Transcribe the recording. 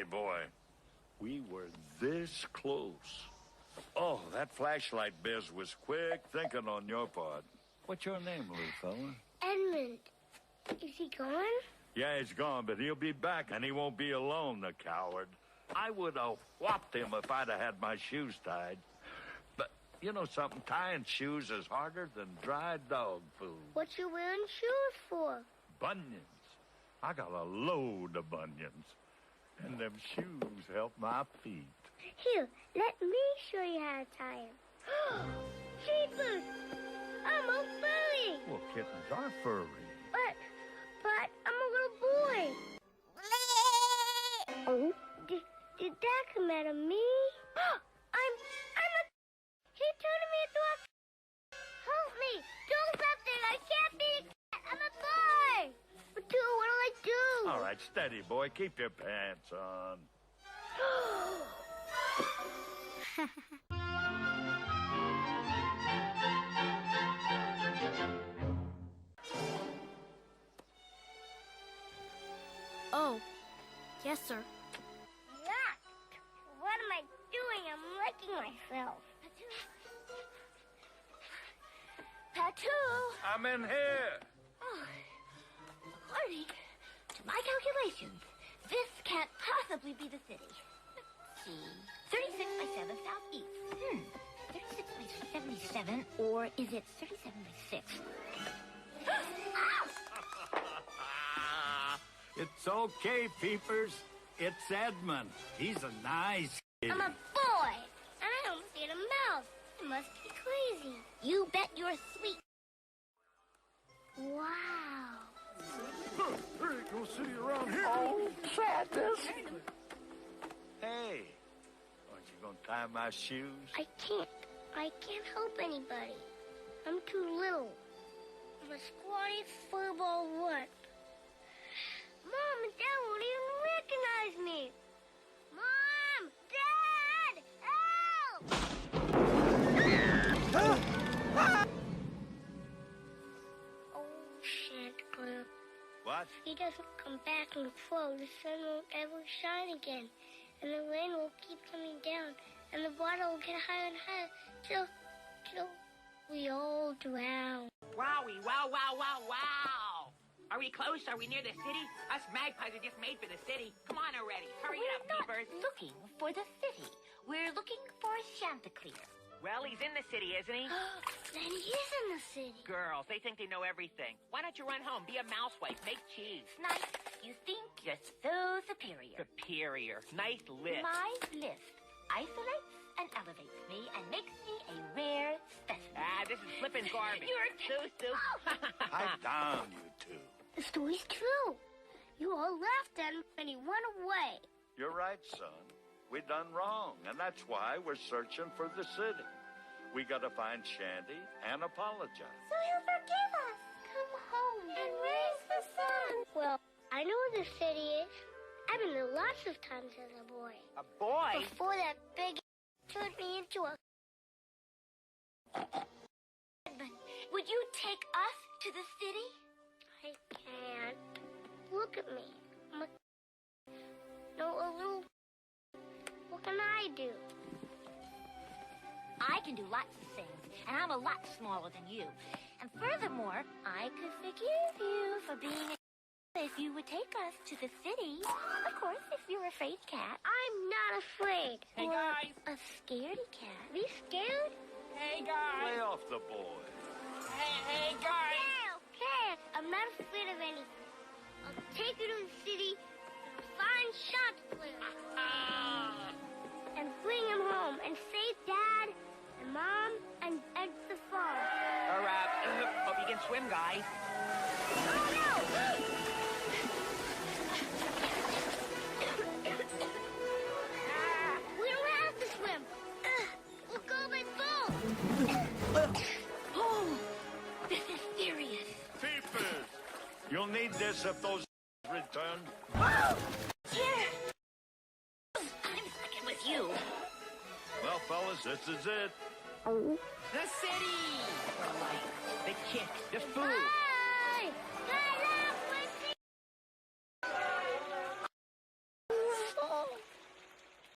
Steady, boy. We were this close. Oh, that flashlight biz was quick thinking on your part. What's your name, little fella? Edmund. Is he gone? Yeah, he's gone, but he'll be back, and he won't be alone, the coward. I would have whopped him if I'd have had my shoes tied. But you know something? Tying shoes is harder than dry dog food. What you wearing shoes for? Bunions. I got a load of bunions. And them shoes help my feet. Here, let me show you how to tie him. Jeepers! I'm a furry! Well, kittens are furry. But I'm a little boy. Oh, did that come out of me? I'm a... He turned me into a... Help me! Do something! I can't be a cat! I'm a boy! What do I do? All right, steady, boy. Keep your pants on. Oh, yes, sir. Not. What am I doing? I'm licking myself. Patu! I'm in here. Oh, according to my calculations, this can't possibly be the city. Let's see. 36 by 7 southeast. 36 by 77, or is it 37 by 6? It's okay, peepers. It's Edmund. He's a nice kid. I'm a boy, and I don't see a mouse. I must be crazy. You bet you're sweet. Wow. There ain't no city around here. Oh, sadness. Hey, aren't you gonna tie my shoes? I can't help anybody. I'm too little. I'm a squatty furball runt. Mom and Dad won't even recognize me. Mom! Dad! Help! Oh, Santa Claus. What? He doesn't come back in the fall. The sun won't ever shine again. And the rain will keep coming down. And the water will get higher and higher till we all drown. Wowie, wow, wow, wow, wow. Are we close? Are we near the city? Us magpies are just made for the city. Come on already. Hurry it up, We're peepers. not looking for the city. We're looking for Chanticleer. Well, he's in the city, isn't he? Then he is in the city. Girls, they think they know everything. Why don't you run home? Be a mousewife. Make cheese. Nice. You think you're so superior. Superior. Nice list. My list isolates and elevates me and makes me a rare specimen. Ah, this is flippin' garbage. You're Sue. Pipe down, you two. The story's true. You all left him and he went away. You're right, son. We done wrong, and that's why we're searching for the city. We gotta find Shandy and apologize. So he'll forgive us. Come home and raise the sun. Well, I know where the city is. I've been there lots of times as a boy. A boy? Before that big turned me into a... Edmund, would you take us to the city? I can't. Look at me. I'm a... No, a little... What can I do? I can do lots of things, and I'm a lot smaller than you. And furthermore, I could forgive you for being a... if you would take us to the city. Of course, if you're afraid cat. I'm not afraid. Hey, Or guys. a scaredy cat. Be scared? Hey, guys. Lay off the boy. Hey, guys. Okay. I'm not afraid of anything. I'll take you to the city, find Chanticleer, and bring him home, and save Dad and Mom and the farm. Hope you can swim, guys. Oh, no! We don't have to swim. We'll go by boat. Oh, this is serious. Peepers! You'll need this if those return. Whoa! Here! I'm sticking with you. Well, fellas, this is it. The city! The lights, the kicks, the food. Bye! I love my Oh.